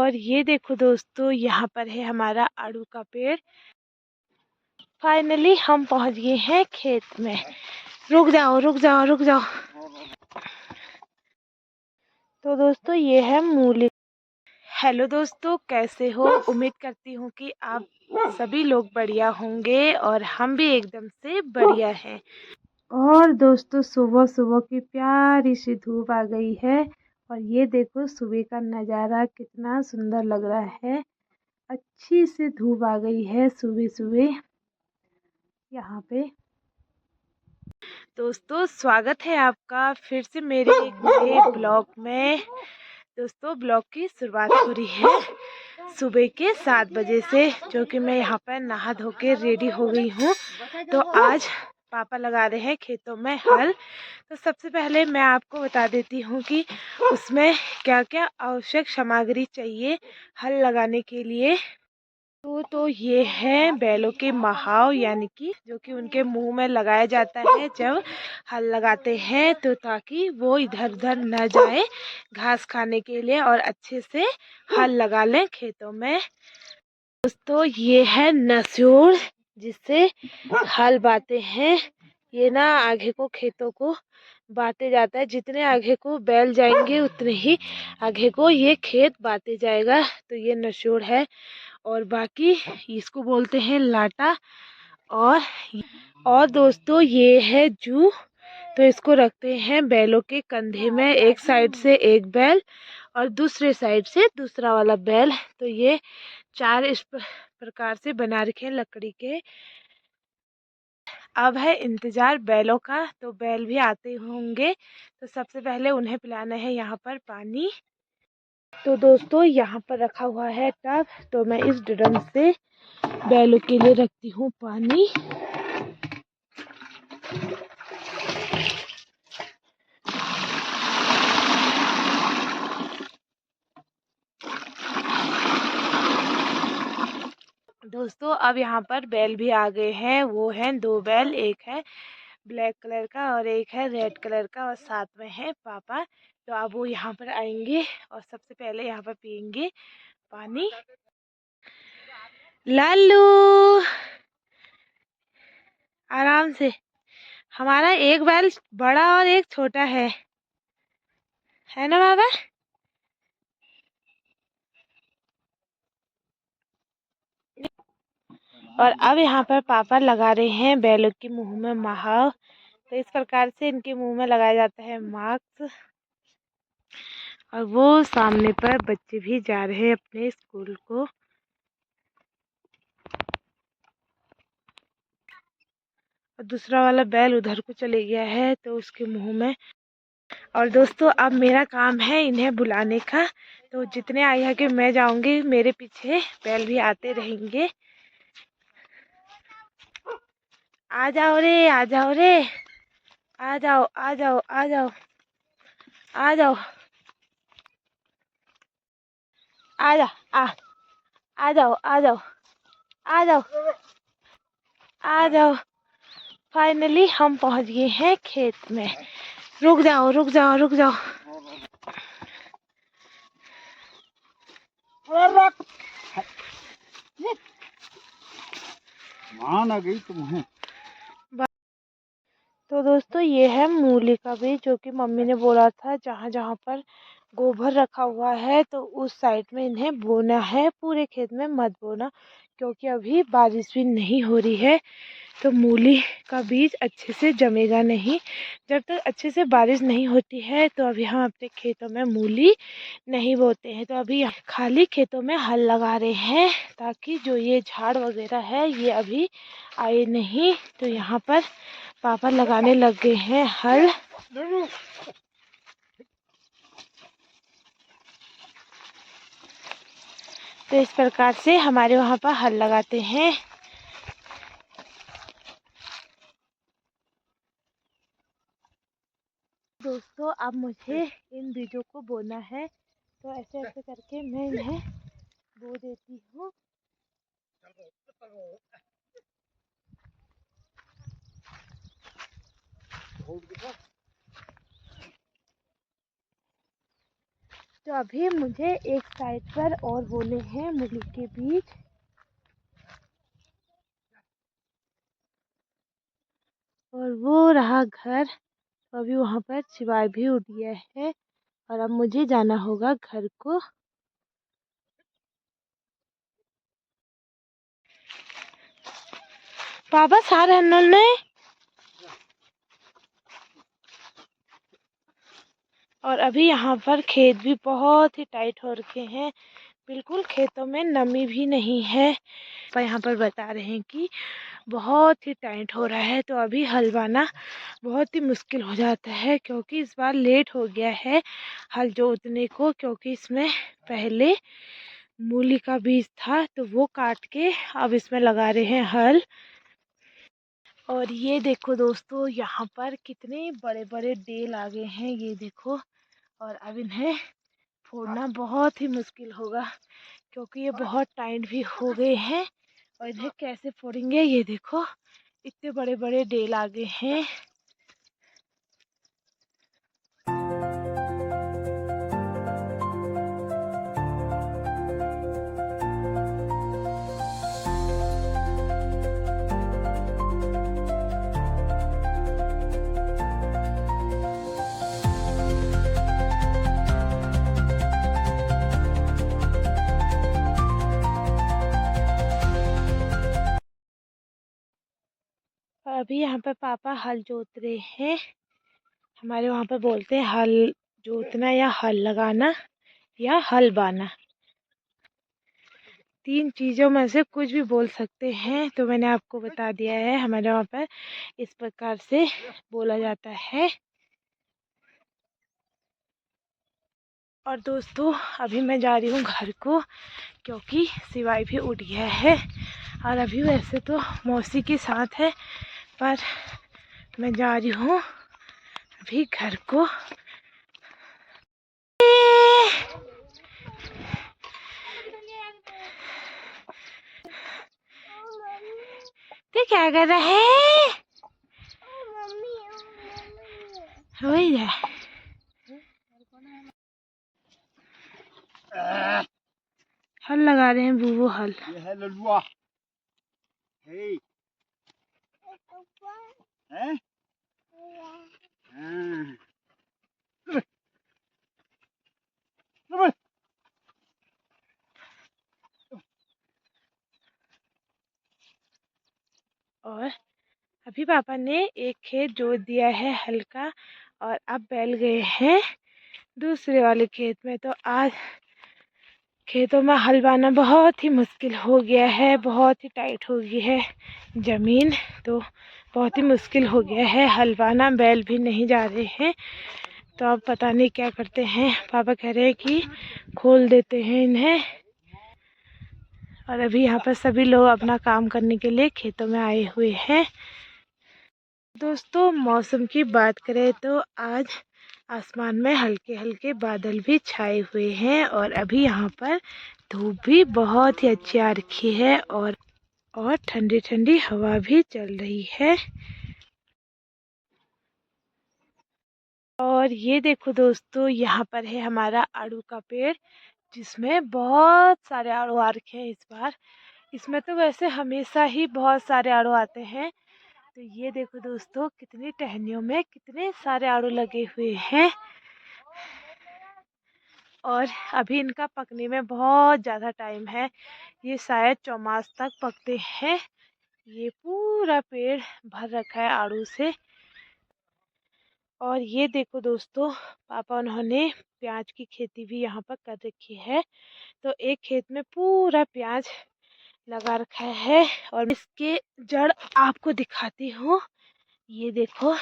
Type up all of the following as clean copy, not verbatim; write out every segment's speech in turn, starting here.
और ये देखो दोस्तों, यहाँ पर है हमारा आड़ू का पेड़। फाइनली हम पहुँच गए हैं खेत में। रुक जाओ रुक जाओ रुक जाओ। तो दोस्तों ये है मूली। हेलो दोस्तों, कैसे हो? उम्मीद करती हूँ कि आप सभी लोग बढ़िया होंगे और हम भी एकदम से बढ़िया हैं। और दोस्तों सुबह सुबह की प्यारी सी धूप आ गई है और ये देखो सुबह का नज़ारा कितना सुंदर लग रहा है। अच्छी सी धूप आ गई है सुबह सुबह यहाँ पे। दोस्तों स्वागत है आपका फिर से मेरे एक नए ब्लॉग में। दोस्तों ब्लॉग की शुरुआत हो रही है सुबह के 7 बजे से, जो कि मैं यहाँ पर नहा धो के रेडी हो गई हूँ। तो आज पापा लगा रहे हैं खेतों में हल। तो सबसे पहले मैं आपको बता देती हूँ कि उसमें क्या क्या आवश्यक सामग्री चाहिए हल लगाने के लिए। तो ये है बैलों के महाव, यानी कि जो कि उनके मुंह में लगाया जाता है जब हल लगाते हैं, तो ताकि वो इधर उधर न जाए घास खाने के लिए और अच्छे से हल लगा लें खेतों में। दोस्तों ये है नसूर, जिससे हल बाते हैं। ये ना आगे को खेतों को बाते जाता है। जितने आगे को बैल जाएंगे उतने ही आगे को ये खेत बाते जाएगा। तो ये नसूर है। और बाकी इसको बोलते हैं लाटा। और दोस्तों ये है जू। तो इसको रखते हैं बैलों के कंधे में, एक साइड से एक बैल और दूसरे साइड से दूसरा वाला बैल। तो ये 4 इस प्रकार से बना रखे हैं लकड़ी के। अब है इंतजार बैलों का, तो बैल भी आते होंगे। तो सबसे पहले उन्हें पिलाना है यहाँ पर पानी। तो दोस्तों यहाँ पर रखा हुआ है टब, तो मैं इस ड्रम से बैलों के लिए रखती हूँ पानी। दोस्तों अब यहाँ पर बैल भी आ गए हैं। वो हैं 2 बैल, एक है ब्लैक कलर का और एक है रेड कलर का, और साथ में है पापा। तो अब वो यहाँ पर आएंगे और सबसे पहले यहाँ पर पियेंगे पानी। लालू आराम से। हमारा एक बैल बड़ा और एक छोटा है ना बाबा? और अब यहाँ पर पापा लगा रहे हैं बैलों के मुंह में महाव। तो इस प्रकार से इनके मुंह में लगाया जाता है मास्क। और वो सामने पर बच्चे भी जा रहे हैं अपने स्कूल को। और दूसरा वाला बैल उधर को चले गया है, तो उसके मुंह में। और दोस्तों अब मेरा काम है इन्हें बुलाने का। तो जितने आगे के मैं जाऊंगी, मेरे पीछे बैल भी आते रहेंगे। आ जाओ रे आ जाओ रे, आ जाओ आ जाओ आ जाओ आ जाओ आ जा आ जाओ आ जाओ आ जाओ आ जाओ। फाइनली हम पहुंच गए हैं खेत में। रुक जाओ रुक जाओ रुक जाओ। मान आ गई तुम्हें। तो दोस्तों ये है मूली का बीज, जो कि मम्मी ने बोला था जहाँ जहाँ पर गोबर रखा हुआ है तो उस साइड में इन्हें बोना है, पूरे खेत में मत बोना, क्योंकि अभी बारिश भी नहीं हो रही है। तो मूली का बीज अच्छे से जमेगा नहीं जब तक अच्छे से बारिश नहीं होती है। तो अभी हम अपने खेतों में मूली नहीं बोते हैं। तो अभी खाली खेतों में हल लगा रहे हैं, ताकि जो ये झाड़ वगैरह है ये अभी आए नहीं। तो यहाँ पर पापा लगाने लग गए हैं हल। तो इस प्रकार से हमारे वहाँ पर हल लगाते हैं। दोस्तों अब मुझे इन बीजों को बोना है, तो ऐसे ऐसे करके मैं इन्हें बो देती हूँ। तो अभी मुझे एक साइड पर और बोने हैं मूली के बीज, और वो रहा घर। तो अभी वहाँ पर चिबाई भी उठ गया है और अब मुझे जाना होगा घर को। पापा सारे ने और अभी यहाँ पर खेत भी बहुत ही टाइट हो रखे हैं, बिल्कुल खेतों में नमी भी नहीं है। पर यहाँ पर बता रहे हैं कि बहुत ही टाइट हो रहा है, तो अभी हल बाना बहुत ही मुश्किल हो जाता है, क्योंकि इस बार लेट हो गया है हल जोतने को, क्योंकि इसमें पहले मूली का बीज था तो वो काट के अब इसमें लगा रहे हैं हल। और ये देखो दोस्तों, यहाँ पर कितने बड़े बड़े डेल आ गए हैं, ये देखो। और अब इन्हें फोड़ना बहुत ही मुश्किल होगा, क्योंकि ये बहुत टाइट भी हो गए हैं। और इन्हें कैसे फोड़ेंगे, ये देखो इतने बड़े बड़े डेल आ गए हैं। और अभी यहाँ पर पापा हल जोत रहे हैं। हमारे वहाँ पर बोलते हैं हल जोतना या हल लगाना या हल बाना, तीन चीज़ों में से कुछ भी बोल सकते हैं। तो मैंने आपको बता दिया है, हमारे वहाँ पर इस प्रकार से बोला जाता है। और दोस्तों अभी मैं जा रही हूँ घर को, क्योंकि सिवाई भी उठ गया है। और अभी वैसे तो मौसी के साथ है, पर मैं जा रही हूँ अभी घर को। तो क्या कर रहा है? हो जाए हल लगा रहे हैं बूबू हल। ये है ललुआ। हे हैं? और अभी पापा ने एक खेत जोत दिया है हल्का, और अब बैल गए हैं दूसरे वाले खेत में। तो आज खेतों में हल बाना बहुत ही मुश्किल हो गया है, बहुत ही टाइट हो गई है ज़मीन, तो बहुत ही मुश्किल हो गया है हल बाना। बैल भी नहीं जा रहे हैं, तो अब पता नहीं क्या करते हैं। पापा कह रहे हैं कि खोल देते हैं इन्हें। और अभी यहाँ पर सभी लोग अपना काम करने के लिए खेतों में आए हुए हैं। दोस्तों मौसम की बात करें तो आज आसमान में हल्के हल्के बादल भी छाए हुए हैं, और अभी यहाँ पर धूप भी बहुत ही अच्छी आ रखी है, और ठंडी ठंडी हवा भी चल रही है। और ये देखो दोस्तों, यहाँ पर है हमारा आड़ू का पेड़, जिसमें बहुत सारे आड़ू आ रखे हैं इस बार। इसमें तो वैसे हमेशा ही बहुत सारे आड़ू आते हैं। तो ये देखो दोस्तों, कितनी टहनियों में कितने सारे आड़ू लगे हुए हैं, और अभी इनका पकने में बहुत ज़्यादा टाइम है। ये शायद 4 मास तक पकते हैं। ये पूरा पेड़ भर रखा है आड़ू से। और ये देखो दोस्तों, पापा उन्होंने प्याज की खेती भी यहाँ पर कर रखी है। तो एक खेत में पूरा प्याज लगा रखा है, और इसके जड़ आपको दिखाती हूँ। ये देखो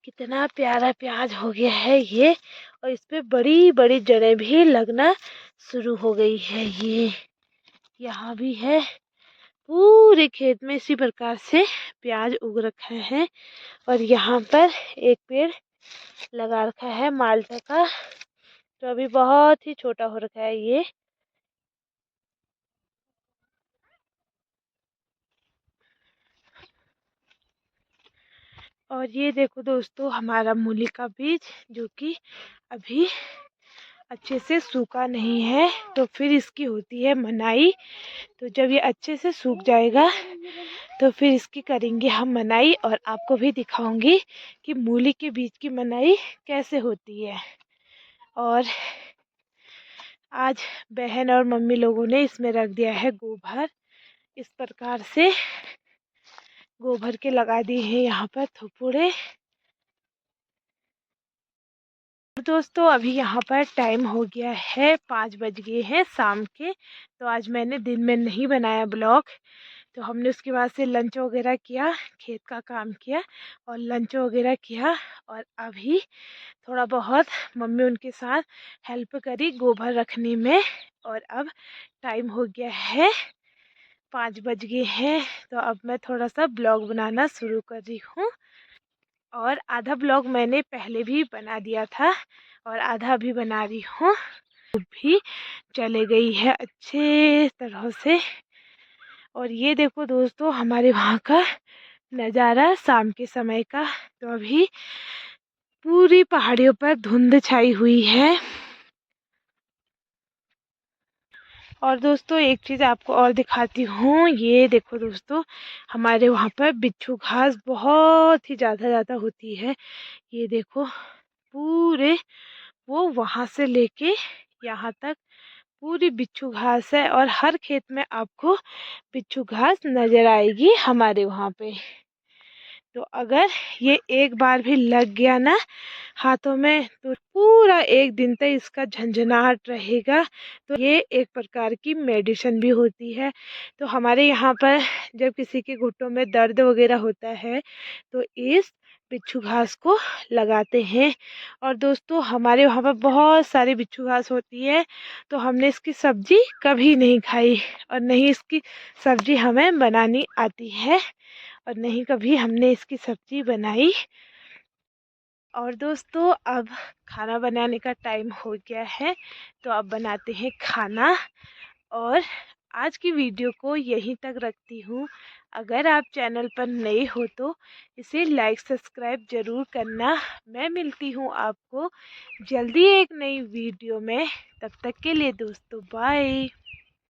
कितना प्यारा प्याज हो गया है ये, और इस पे बड़ी बड़ी जड़ें भी लगना शुरू हो गई है। ये यहाँ भी है, पूरे खेत में इसी प्रकार से प्याज उग रखा है। और यहाँ पर एक पेड़ लगा रखा है माल्टा का, तो अभी बहुत ही छोटा हो रखा है ये। और ये देखो दोस्तों, हमारा मूली का बीज, जो कि अभी अच्छे से सूखा नहीं है तो फिर इसकी होती है मनाई। तो जब ये अच्छे से सूख जाएगा तो फिर इसकी करेंगे हम मनाई, और आपको भी दिखाऊंगी कि मूली के बीज की मनाई कैसे होती है। और आज बहन और मम्मी लोगों ने इसमें रख दिया है गोबर। इस प्रकार से गोबर के लगा दिए हैं यहाँ पर थोपड़े। दोस्तों अभी यहाँ पर टाइम हो गया है 5 बज गए हैं शाम के। तो आज मैंने दिन में नहीं बनाया ब्लॉग। तो हमने उसके बाद से लंच वगैरह किया, खेत का काम किया और लंच वगैरह किया। और अभी थोड़ा बहुत मम्मी उनके साथ हेल्प करी गोबर रखने में। और अब टाइम हो गया है 5 बज गए हैं। तो अब मैं थोड़ा सा ब्लॉग बनाना शुरू कर रही हूँ। और आधा ब्लॉग मैंने पहले भी बना दिया था और आधा भी बना रही हूँ। भी चले गई है अच्छे तरह से। और ये देखो दोस्तों हमारे वहाँ का नज़ारा शाम के समय का। तो अभी पूरी पहाड़ियों पर धुंध छाई हुई है। और दोस्तों एक चीज़ आपको और दिखाती हूँ। ये देखो दोस्तों हमारे वहाँ पर बिच्छू घास बहुत ही ज़्यादा होती है। ये देखो पूरे वो वहाँ से लेके यहाँ तक पूरी बिच्छू घास है। और हर खेत में आपको बिच्छू घास नज़र आएगी हमारे वहाँ पे। तो अगर ये एक बार भी लग गया ना हाथों में तो पूरा एक दिन तक इसका झंझनाहट रहेगा। तो ये एक प्रकार की मेडिसिन भी होती है। तो हमारे यहाँ पर जब किसी के घुटनों में दर्द वगैरह होता है तो इस बिच्छू घास को लगाते हैं। और दोस्तों हमारे वहाँ पर बहुत सारी बिच्छू घास होती है। तो हमने इसकी सब्जी कभी नहीं खाई और नहीं इसकी सब्जी हमें बनानी आती है और नहीं कभी हमने इसकी सब्जी बनाई। और दोस्तों अब खाना बनाने का टाइम हो गया है। तो अब बनाते हैं खाना। और आज की वीडियो को यहीं तक रखती हूँ। अगर आप चैनल पर नए हो तो इसे लाइक सब्सक्राइब ज़रूर करना। मैं मिलती हूँ आपको जल्दी एक नई वीडियो में। तब तक के लिए दोस्तों बाय।